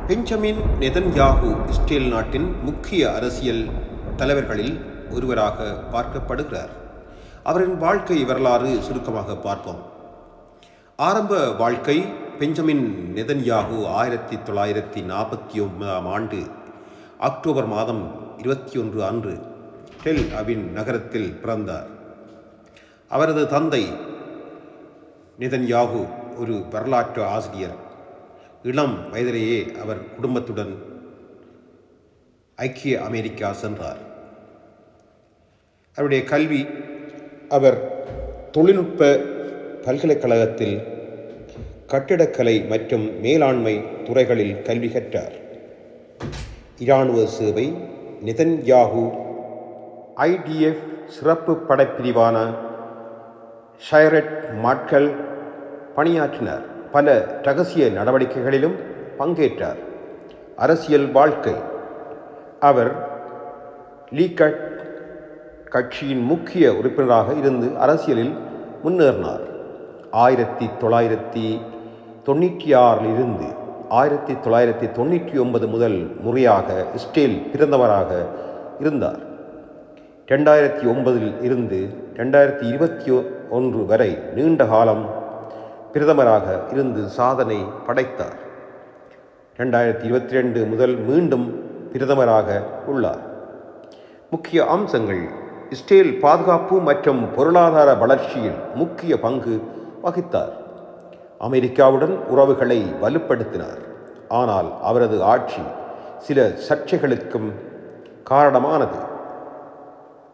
Benjamin Netanyahu Israel நாட்டின் முக்கிய அரசியல் தலைவர்களில் ஒருவராக பார்க்கப்படுகிறார். அவரின் வாழ்க்கை வரலாறு சுருக்கமாக பார்ப்போம். ஆரம்ப வாழ்க்கை. பெஞ்சமின் நெதன்யாகு 1949 ஆண்டு அக்டோபர் மாதம் 21 அன்று டெல் அவிவ் நகரத்தில் பிறந்தார். அவரது தந்தை நெதன்யாகு ஒரு வரலாற்று ஆசிரியர். இளம் வயதிலேயே அவர் குடும்பத்துடன் ஐக்கிய அமெரிக்கா சென்றார். அவருடைய கல்வி, அவர் தொழில்நுட்ப பல்கலைக்கழகத்தில் கட்டிடக்கலை மற்றும் மேலாண்மை துறைகளில் கல்வி கற்றார். இராணுவ சேவை. நெதன்யாகு IDF சிறப்பு படைப்பிரிவான ஷைரட் மாட்கள் பணியாற்றினார். பல இரகசிய நடவடிக்கைகளிலும் பங்கேற்றார். அரசியல் வாழ்க்கை. அவர் லீகட் கட்சியின் முக்கிய உறுப்பினராக இருந்து அரசியலில் முன்னேறினார். 1996 இருந்து 1999 முதல் முறையாக இஸ்ரேல் பிரதமராக இருந்தார். 2009 இருந்து 2021 வரை நீண்ட காலம் பிரதமராக இருந்து சாதனை படைத்தார். 2022 முதல் மீண்டும் பிரதமராக உள்ளார். முக்கிய அம்சங்கள். இஸ்ரேல் பாதுகாப்பு மற்றும் பொருளாதார வளர்ச்சியில் முக்கிய பங்கு வகித்தார். அமெரிக்காவுடன் உறவுகளை வலுப்படுத்தினார். ஆனால் அவரது ஆட்சி சில சர்ச்சைகளுக்கும் காரணமானது.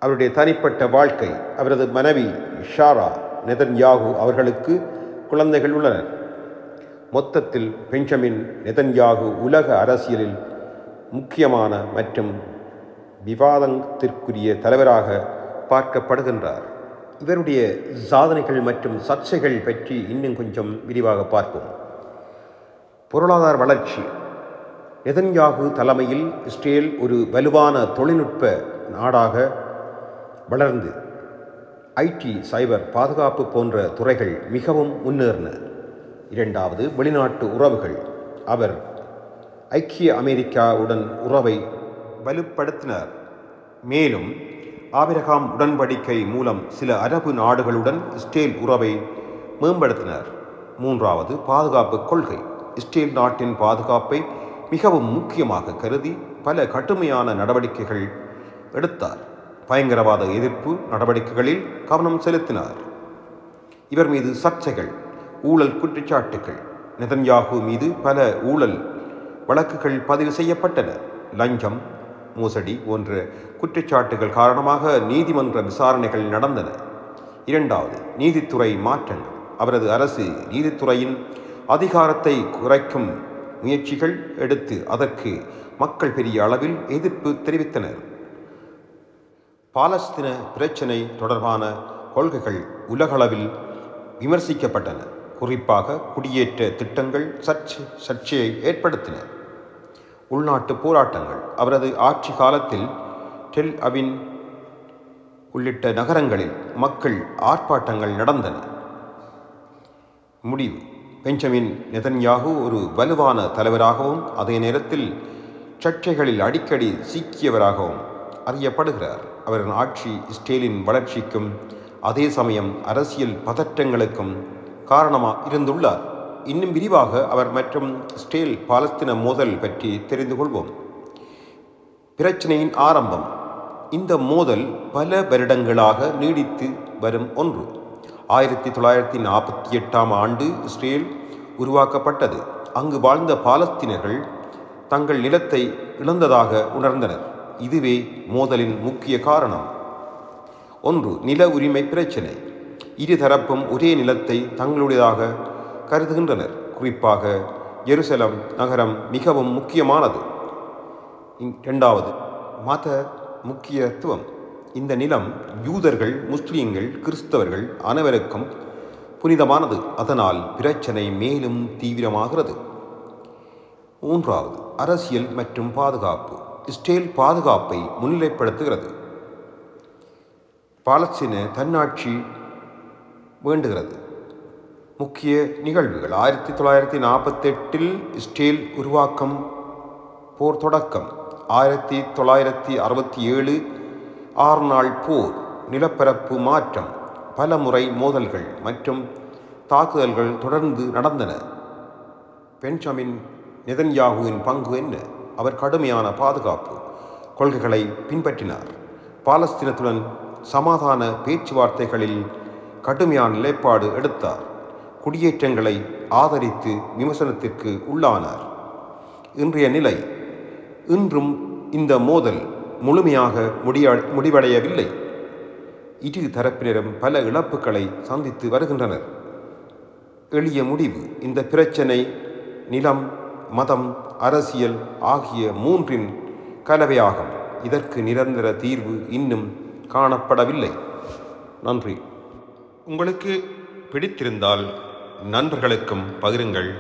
அவருடைய தனிப்பட்ட வாழ்க்கை. அவரது மனைவி ஷாரா நெதன்யாகு அவர்களுக்கு குழந்தைகள் உள்ளனர். மொத்தத்தில் பெஞ்சமின் நெதன்யாகு உலக அரசியலில் முக்கியமான மற்றும் விவாதத்திற்குரிய தலைவராக பார்க்கப்படுகின்றார். இவருடைய சாதனைகள் மற்றும் சர்ச்சைகள் பற்றி இன்னும் கொஞ்சம் விரிவாக பார்ப்போம். பொருளாதார வளர்ச்சி. நெதன்யாகு தலைமையில் இஸ்ரேல் ஒரு வலுவான தொழில்நுட்ப நாடாக வளர்ந்து IT, சைபர் பாதுகாப்பு போன்ற துறைகள் மிகவும் முன்னேறின. இரண்டாவது, வெளிநாட்டு உறவுகள். அவர் ஐக்கிய அமெரிக்காவுடன் உறவை வலுப்படுத்தினார். மேலும் ஆபிரகாம் உடன்படிக்கை மூலம் சில அரபு நாடுகளுடன் இஸ்ரேல் உறவை மேம்படுத்தினார். மூன்றாவது, பாதுகாப்பு கொள்கை. இஸ்ரேல் நாட்டின் பாதுகாப்பை மிகவும் முக்கியமாக கருதி பல கடுமையான நடவடிக்கைகள் எடுத்தார். பயங்கரவாத எதிர்ப்பு நடவடிக்கைகளில் கவனம் செலுத்தினார். இவர் மீது சர்ச்சைகள். ஊழல் குற்றச்சாட்டுகள். நெதன்யாகு மீது பல ஊழல் வழக்குகள் பதிவு செய்யப்பட்டன. லஞ்சம், மோசடி போன்ற குற்றச்சாட்டுகள் காரணமாக நீதிமன்ற விசாரணைகள் நடந்தன. இரண்டாவது, நீதித்துறை மாற்றங்கள். அவரது அரசு நீதித்துறையின் அதிகாரத்தை குறைக்கும் முயற்சிகள் எடுத்து அதற்கு மக்கள் பெரிய அளவில் எதிர்ப்பு தெரிவித்தனர். பாலஸ்தீன பிரச்சினை தொடர்பான கொள்கைகள் உலகளவில் விமர்சிக்கப்பட்டன. குறிப்பாக குடியேற்ற திட்டங்கள் சர்ச்சையை ஏற்படுத்தின. உள்நாட்டு போராட்டங்கள். அவரது ஆட்சி காலத்தில் டெல் அவிவ் உள்ளிட்ட நகரங்களில் மக்கள் ஆர்ப்பாட்டங்கள் நடந்தன. முடிவு. பெஞ்சமின் நெதன்யாகு ஒரு வலுவான தலைவராகவும் அதே நேரத்தில் சர்ச்சைகளில் அடிக்கடி சிக்கியவராகவும் அறியப்படுகிறார். அவரின் ஆட்சி இஸ்ரேலின் வளர்ச்சிக்கும் அதே சமயம் அரசியல் பதற்றங்களுக்கும் காரணமாக இருந்துள்ளார். இன்னும் விரிவாக அவர் மற்றும் இஸ்ரேல் பாலஸ்தீன மோதல் பற்றி தெரிந்து கொள்வோம். பிரச்சனையின் ஆரம்பம். இந்த மோதல் பல வருடங்களாக நீடித்து வரும் ஒன்று. 1948 ஆண்டு இஸ்ரேல் உருவாக்கப்பட்டது. அங்கு வாழ்ந்த பாலஸ்தீனர்கள் தங்கள் நிலத்தை இழந்ததாக உணர்ந்தனர். இதுவே மோதலின் முக்கிய காரணம். ஒன்று, நில உரிமை பிரச்சினை. இரு தரப்பும் ஒரே நிலத்தை தங்களுடையதாக கருதுகின்றனர். குறிப்பாக ஜெருசலம் நகரம் மிகவும் முக்கியமானது. இரண்டாவது, மத முக்கியத்துவம். இந்த நிலம் யூதர்கள், முஸ்லிம்கள், கிறிஸ்தவர்கள் அனைவருக்கும் புனிதமானது. அதனால் பிரச்சனை மேலும் தீவிரமாகிறது. மூன்றாவது, அரசியல் மற்றும் பாதுகாப்பு. இஸ்ரேல் பாதுகாப்பை முன்னிலைப்படுத்துகிறது. பாலஸ்தீன தன்னாட்சி வேண்டுகிறது. முக்கிய நிகழ்வுகள். 1948 இஸ்ரேல் உருவாக்கம் போர் தொடக்கம் 1967 6 நாள் போர், நிலப்பரப்பு மாற்றம், பல முறை மோதல்கள் மற்றும் தாக்குதல்கள் தொடர்ந்து நடந்தன. பென்ஜமின் நெதன்யாகுவின் பங்கு என்ன? அவர் கடுமையான பாதுகாப்பு கொள்கைகளை பின்பற்றினார். பாலஸ்தீனத்துடன் சமாதான பேச்சுவார்த்தைகளில் கடுமையான நிலைப்பாடு எடுத்தார். குடியேற்றங்களை ஆதரித்து விமர்சனத்திற்கு உள்ளானார். இன்றைய நிலை. இன்றும் இந்த மோதல் முழுமையாக முடிவடையவில்லை. இரு தரப்பினரும் பல இழப்புகளை சந்தித்து வருகின்றனர். எளிய முடிவு: இந்த பிரச்சனை நிலம், மதம், அரசியல் ஆகிய மூன்றின் கலவையாகும். இதற்கு நிரந்தர தீர்வு இன்னும் காணப்படவில்லை. நன்றி. உங்களுக்கு பிடித்திருந்தால் நண்பர்களுக்கும் பகிருங்கள்.